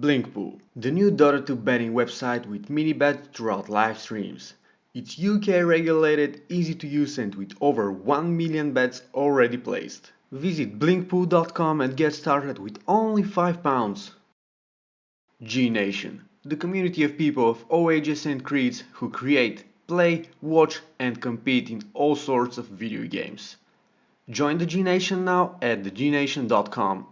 Blinkpool, the new Dota 2 betting website with mini bets throughout live streams. It's UK regulated, easy to use and with over 1 million bets already placed. Visit blinkpool.com and get started with only £5. G Nation, the community of people of all ages and creeds who create, play, watch and compete in all sorts of video games. Join the G Nation now at thegnation.com.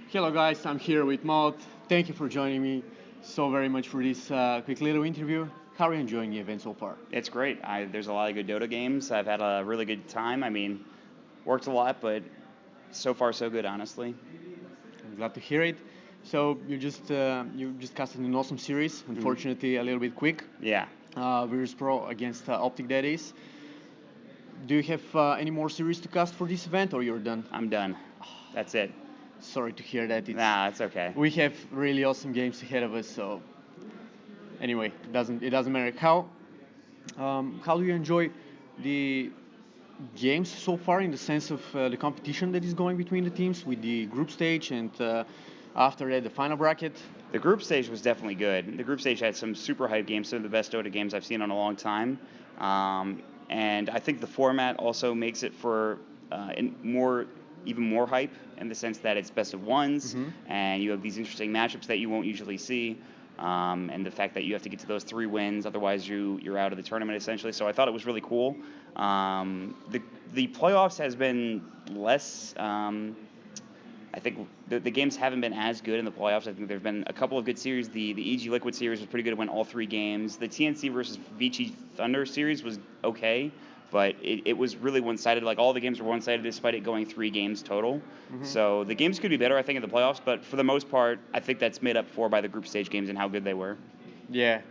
Hello guys, I'm here with Maut. Thank you for joining me so very much for this quick little interview. How are you enjoying the event so far? It's great. There's a lot of good Dota games. I've had a really good time. I mean, worked a lot, but so far so good, honestly. I'm glad to hear it. So you just casted an awesome series. Unfortunately, a little bit quick. Yeah. Virus Pro against Optic that is. Do you have any more series to cast for this event, or you're done? I'm done. That's it. Sorry to hear that. Nah, it's okay. We have really awesome games ahead of us. So anyway, it doesn't matter. How do you enjoy the games so far in the sense of the competition that is going between the teams with the group stage and after that the final bracket? The group stage was definitely good. The group stage had some super hype games, some of the best Dota games I've seen in a long time. And I think the format also makes it for even more hype in the sense that it's best of ones, and you have these interesting matchups that you won't usually see. And the fact that you have to get to those 3 wins, otherwise you're out of the tournament essentially. So I thought it was really cool. The playoffs has been less. I think the games haven't been as good in the playoffs. I think there's been a couple of good series. The EG Liquid series was pretty good. It went all 3 games. The TNC versus Vici Thunder series was okay, but it was really one-sided. Like, all the games were one-sided despite it going 3 games total. So the games could be better, I think, in the playoffs, but for the most part, I think that's made up for by the group stage games and how good they were. Yeah.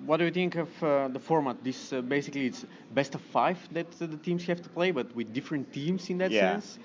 What do you think of the format? This basically it's best of 5 that the teams have to play, but with different teams in that Yeah. sense.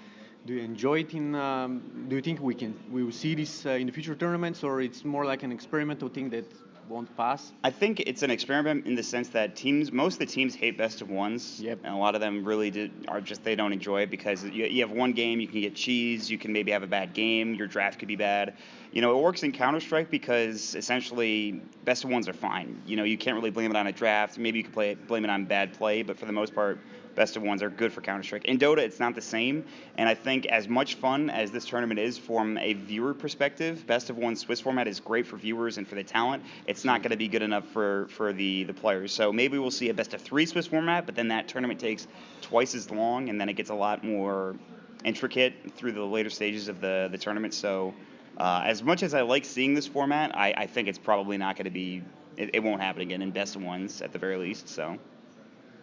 Do you enjoy it? Do you think we will see this in the future tournaments, or it's more like an experimental thing that won't pass? I think it's an experiment in the sense that most of the teams hate best of ones. Yep. And a lot of them really they don't enjoy it because you have one game, you can get cheese, you can maybe have a bad game, your draft could be bad. It works in Counter-Strike because essentially best of ones are fine. You can't really blame it on a draft. Maybe you can blame it on bad play, but for the most part, best of ones are good for Counter-Strike. In Dota, it's not the same, and I think as much fun as this tournament is from a viewer perspective, best of one Swiss format is great for viewers and for the talent. It's not going to be good enough for the players. So maybe we'll see a best of 3 Swiss format, but then that tournament takes twice as long, and then it gets a lot more intricate through the later stages of the tournament. So as much as I like seeing this format, I think it's probably not going to be. It won't happen again in best of ones at the very least. So.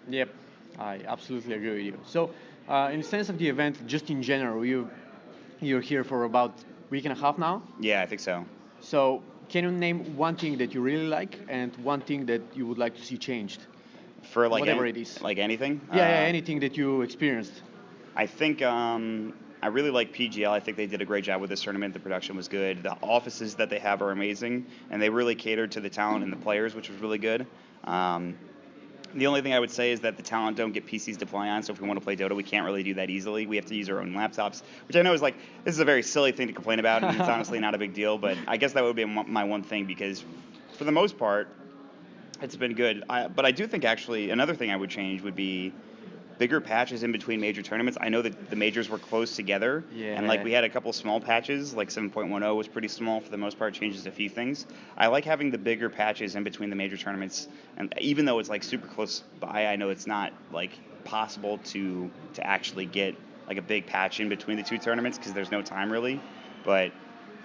Yep, I absolutely agree with you. So, in the sense of the event, just in general, you're here for about a week and a half now. Yeah, I think so. So, can you name one thing that you really like and one thing that you would like to see changed? For Whatever it is. like anything. Yeah, anything that you experienced. I think I really like PGL. I think they did a great job with this tournament. The production was good. The offices that they have are amazing, and they really catered to the talent and the players, which was really good. The only thing I would say is that the talent don't get PCs to play on, so if we want to play Dota, we can't really do that easily. We have to use our own laptops, which I know is this is a very silly thing to complain about, and it's honestly not a big deal, but I guess that would be my one thing, because for the most part, it's been good. But I do think actually another thing I would change would be bigger patches in between major tournaments. I know that the majors were close together, and we had a couple small patches, like 7.10 was pretty small for the most part, changes a few things. I like having the bigger patches in between the major tournaments, and even though it's super close by, I know it's not possible to actually get a big patch in between the 2 tournaments because there's no time really. But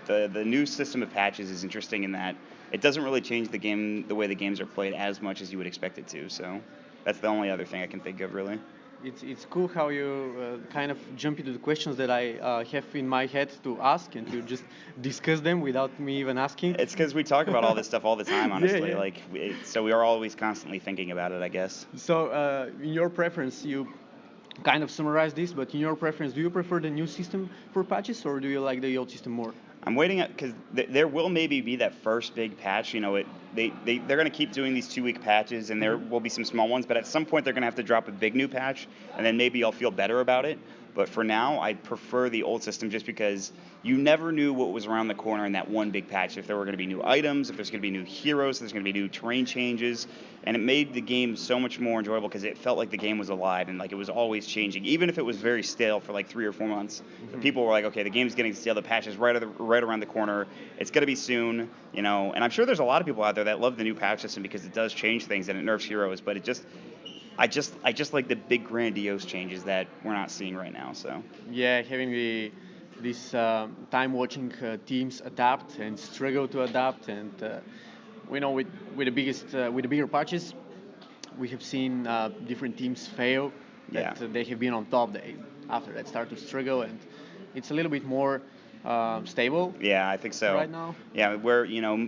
the new system of patches is interesting in that it doesn't really change the way the games are played as much as you would expect it to. So that's the only other thing I can think of really. It's cool how you kind of jump into the questions that I have in my head to ask, and you just discuss them without me even asking. It's because we talk about all this stuff all the time, honestly. Yeah. So we are always constantly thinking about it, I guess. So, in your preference, you kind of summarize this, but in your preference, do you prefer the new system for patches, or do you like the old system more? I'm waiting because there will maybe be that first big patch. They're going to keep doing these 2-week patches, and there will be some small ones. But at some point, they're going to have to drop a big new patch, and then maybe I'll feel better about it. But for now, I prefer the old system just because you never knew what was around the corner in that one big patch. If there were going to be new items, if there's going to be new heroes, if there's going to be new terrain changes, and it made the game so much more enjoyable because it felt like the game was alive and like it was always changing, even if it was very stale for like 3 or 4 months. Mm-hmm. People were like, okay, the game's getting stale. The patch is right around the corner. It's going to be soon, you know. And I'm sure there's a lot of people out there that love the new patch system because it does change things and it nerfs heroes, but I just like the big grandiose changes that we're not seeing right now. So Yeah, having these time watching teams adapt and struggle to adapt, and we know with the biggest with the bigger patches, we have seen different teams fail yeah, that they have been on top. They after that start to struggle, and it's a little bit more stable yeah, I think so. right now. Yeah, where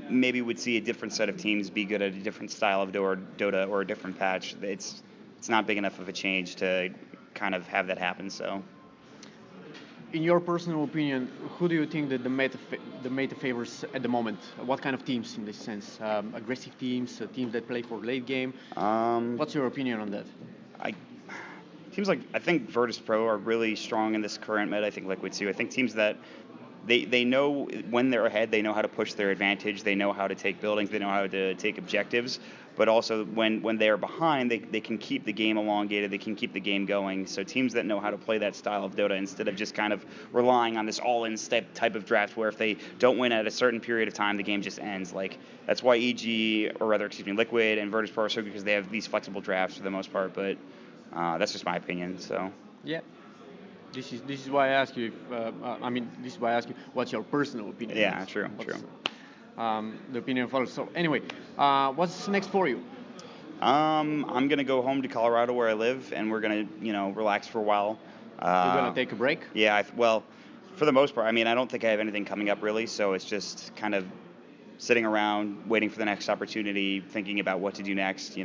maybe we'd see a different set of teams be good at a different style of Dota or a different patch. It's not big enough of a change to kind of have that happen. So In your personal opinion, who do you think that the meta favors at the moment? What kind of teams in this sense? Aggressive teams, teams that play for late game. um, What's your opinion on that? I seems like I think Virtus Pro are really strong in this current meta. I think Liquid too. I think teams that they know when they're ahead, they know how to push their advantage, they know how to take buildings, they know how to take objectives, but also when they are behind, they can keep the game elongated, they can keep the game going. So teams that know how to play that style of Dota instead of just kind of relying on this all-in type of draft where if they don't win at a certain period of time, the game just ends. Like that's why EG, or rather, excuse me, Liquid and Virtus Pro are so good because they have these flexible drafts for the most part, but that's just my opinion, so. Yeah, this is why I ask you. If, I mean, this is why I ask you. What's your personal opinion? Yeah, true, What's true. the opinion of others? So anyway, what's next for you? I'm gonna go home to Colorado where I live, and we're gonna, relax for a while. You're gonna Uh, take a break? yeah, well, for the most part, I mean, I don't think I have anything coming up really, so it's just kind of sitting around, waiting for the next opportunity, thinking about what to do next.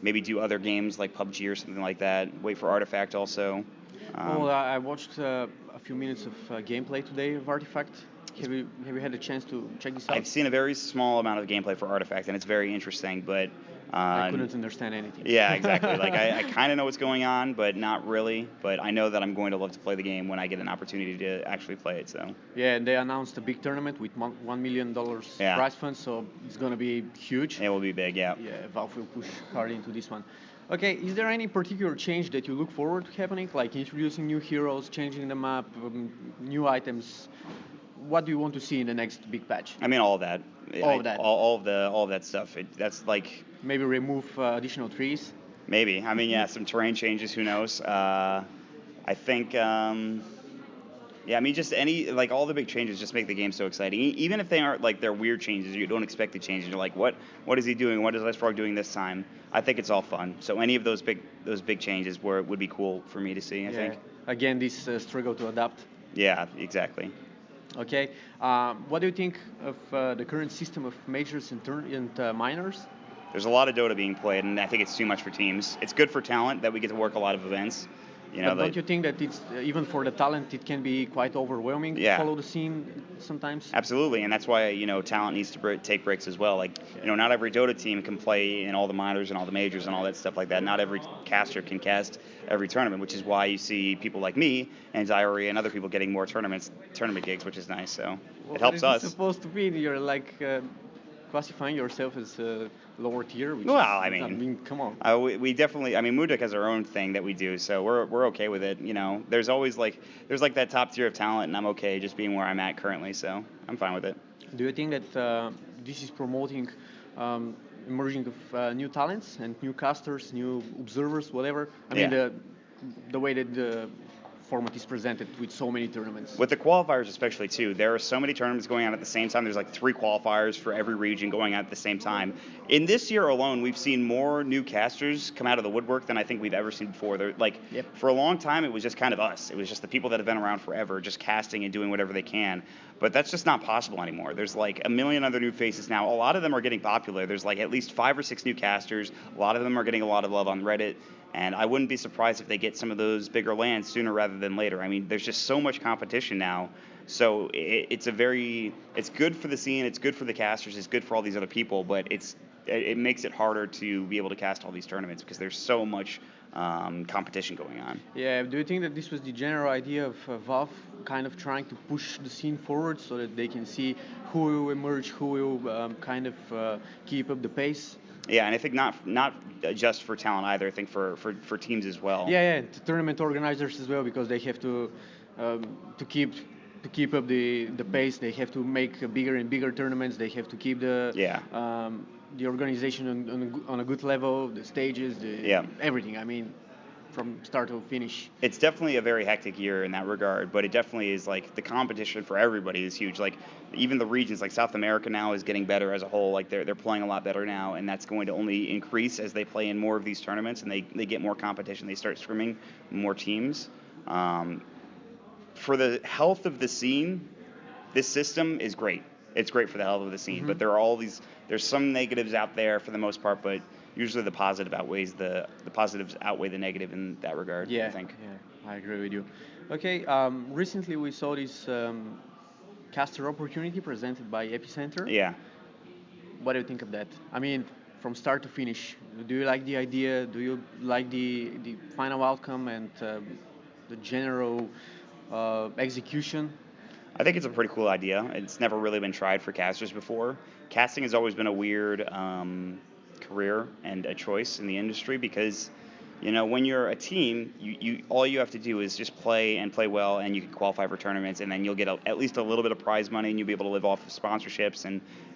Maybe do other games like PUBG or something like that. Wait for Artifact also. Well, Um, I watched a few minutes of gameplay today of Artifact. Have you had a chance to check this out? I've seen a very small amount of gameplay for Artifact, and it's very interesting, but I uh, couldn't understand anything. yeah, exactly. Like I kind of know what's going on, but not really. But I know that I'm going to love to play the game when I get an opportunity to actually play it. So Yeah, and they announced a big tournament with $1 million yeah, prize fund, so it's gonna be huge. it will be big. Yeah. Yeah, Valve will push hard into this one. Okay, is there any particular change that you look forward to happening, like introducing new heroes, changing the map, new items? What do you want to see in the next big patch? I mean, all of that. All of that. All of that stuff. That's like Maybe remove additional trees. maybe. I mean, yeah, some terrain changes. Who knows? I think. Yeah, I mean, just like all the big changes just make the game so exciting. Even if they aren't like they're weird changes, you don't expect the changes. You're like, what is he doing? What is Ice Frog doing this time? I think it's all fun. So any of those big changes would be cool for me to see. I Yeah. think. Again, this struggle to adapt. Yeah, exactly. Okay. What do you think of the current system of majors and minors? There's a lot of Dota being played, and I think it's too much for teams. It's good for talent that we get to work a lot of events. But That don't you think that it's even for the talent, it can be quite overwhelming to yeah, follow the scene sometimes? absolutely, and that's why talent needs to take breaks as well. Like Yeah. not every Dota team can play in all the minors and all the majors and all that stuff like that. Not every caster can cast every tournament, which is why you see people like me and Diary and other people getting more tournament gigs, which is nice. So Well, it what helps is this us. supposed to be? You're like classifying yourself as lower tier, which Well, is, I I mean, mean, come on. we definitely. I mean, Mudok has our own thing that we do, so we're okay with it. There's always there's like that top tier of talent, and I'm okay just being where I'm at currently, so I'm fine with it. Do you think that this is promoting emerging of new talents and new casters, new observers, whatever? I mean, Yeah. the way that the format is presented with so many tournaments. With the qualifiers especially too, there are so many tournaments going on at the same time. There's like 3 qualifiers for every region going on at the same time. In this year alone, we've seen more new casters come out of the woodwork than I think we've ever seen before. They're like Yep. for a long time it was just kind of us. It was just the people that have been around forever, just casting and doing whatever they can. But that's just not possible anymore. There's like a million other new faces now. A lot of them are getting popular. There's like at least 5 or 6 new casters. A lot of them are getting a lot of love on Reddit. And I wouldn't be surprised if they get some of those bigger lands sooner rather than later. I mean, there's just so much competition now. So it's good for the scene, it's good for the casters, it's good for all these other people, but it makes it harder to be able to cast all these tournaments because there's so much competition going on. Yeah, do you think that this was the general idea of Valve kind of trying to push the scene forward so that they can see who will emerge, who will kind of keep up the pace? Yeah, and I think not just for talent either. I think for teams as well. Yeah, the tournament organizers as well, because they have um, to keep to keep up the pace. They have to make bigger and bigger tournaments. They have to keep Yeah. the organization on a good level, the stages, Yeah. everything. I mean, from start to finish. It's definitely a very hectic year in that regard, but it definitely is like the competition for everybody is huge. Like even the regions, like South America now is getting better as a whole. Like they're playing a lot better now, and that's going to only increase as they play in more of these tournaments and they get more competition. They start scrimming more teams. Um, for the health of the scene, this system is great. It's great for the health of the scene, but there are there's some negatives out there for the most part, but usually the positives outweigh the negative in that regard. Yeah, I think. yeah, I agree with you. Okay, recently we saw this caster opportunity presented by Epicenter. Yeah. What do you think of that? I mean, from start to finish, do you like the idea? Do you like the final outcome and the general execution? I think it's a pretty cool idea. It's never really been tried for casters before. Casting has always been a weird career and a choice in the industry because, when you're a team, you all you have to do is just play and play well, and you can qualify for tournaments, and then you'll get at least a little bit of prize money, and you'll be able to live off of sponsorships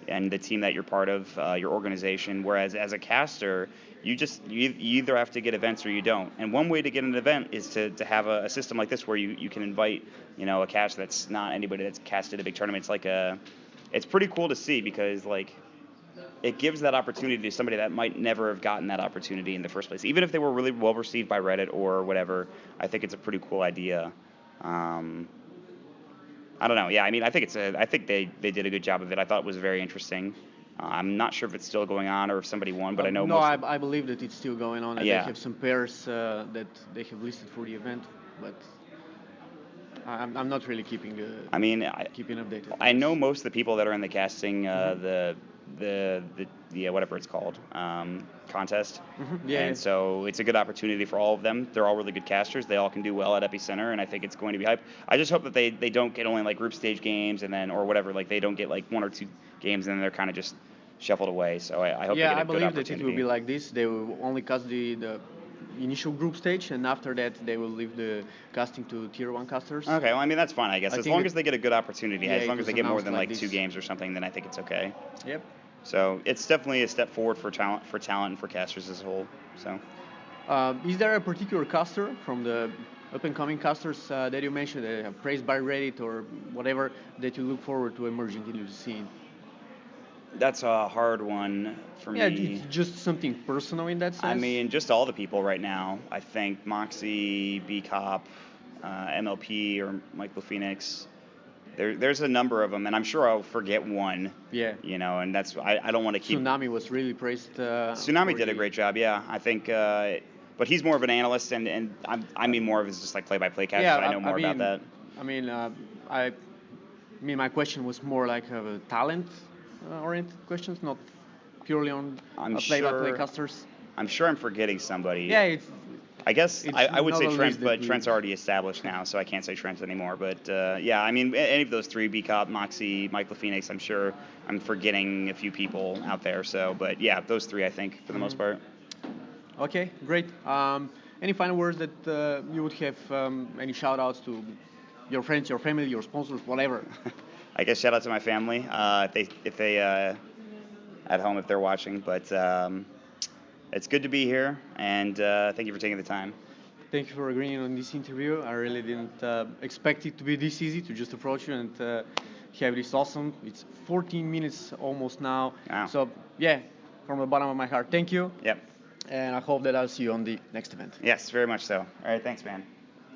and the team that you're part of, your organization. Whereas as a caster, you either have to get events or you don't. And one way to get an event is to have a system like this where you can invite a caster that's not anybody that's casted a big tournament. It's pretty cool to see because like it gives that opportunity to somebody that might never have gotten that opportunity in the first place, even if they were really well received by Reddit or whatever. I think it's a pretty cool idea. I don't know. Yeah, I mean, I think they did a good job of it. I thought it was very interesting. I'm not sure if it's still going on or if somebody won, but I know No, most. I believe that it's still going on, and they Yeah. have some pairs that they have listed for the event, but I'm not really I mean, keeping updated. I know most of the people that are in the casting, the whatever it's called, contest. Yeah, And so it's a good opportunity for all of them. They're all really good casters. They all can do well at Epicenter, and I think it's going to be hype. I just hope that they don't get only like group stage games and then or whatever. Like they don't get like one or two games and then they're kind of just shuffled away. So I hope they yeah, get a I good believe that it will opportunity. be like this. They will only cast the initial group stage, and after that they will leave the casting to tier one casters. Okay, well, I mean that's fine, I guess. I As think long that- as they get a good opportunity, Yeah, as it long as was they get more announced than like like two this. games or something, then I think it's okay. Yep. So it's definitely a step forward for talent and for casters as a whole. So Is there a particular caster from the up and coming casters that you mentioned that have praised by Reddit or whatever that you look forward to emerging into the scene? that's a hard one for Yeah, me. it's just something personal in that sense. I mean, just all the people right now. I think Moxie, B Cop, MLP, or Michael Phoenix. There's a number of them, and I'm sure I'll forget one. Yeah. And that's I don't want to keep. Tsunami was really praised. Tsunami did a great job, yeah. I think, but he's more of an analyst, and I mean more of as just like play-by-play caster. Yeah, So I know more about that. I mean, I mean, my question was more like talent oriented questions, not purely on I'm play-by-play sure. casters. I'm sure I'm forgetting somebody. Yeah, I guess it's I would say not a Trent, list that but we- Trent's already established now, so I can't say Trent anymore. But yeah, I mean, any of those three, B Cop, Moxie, Michael Phoenix, I'm sure I'm forgetting a few people out there. So, but yeah, those three, I think, for the most part. Okay, great. Any final words that you would have? Any shout outs to your friends, your family, your sponsors, whatever? I guess shout out to my family if they at home if they're watching. But it's good to be here, and thank you for taking the time. Thank you for agreeing on this interview. I really didn't expect it to be this easy to just approach you and have this awesome. It's 14 minutes almost now. Wow. So, yeah, from the bottom of my heart, thank you. Yep. And I hope that I'll see you on the next event. Yes, very much so. All right, thanks, man.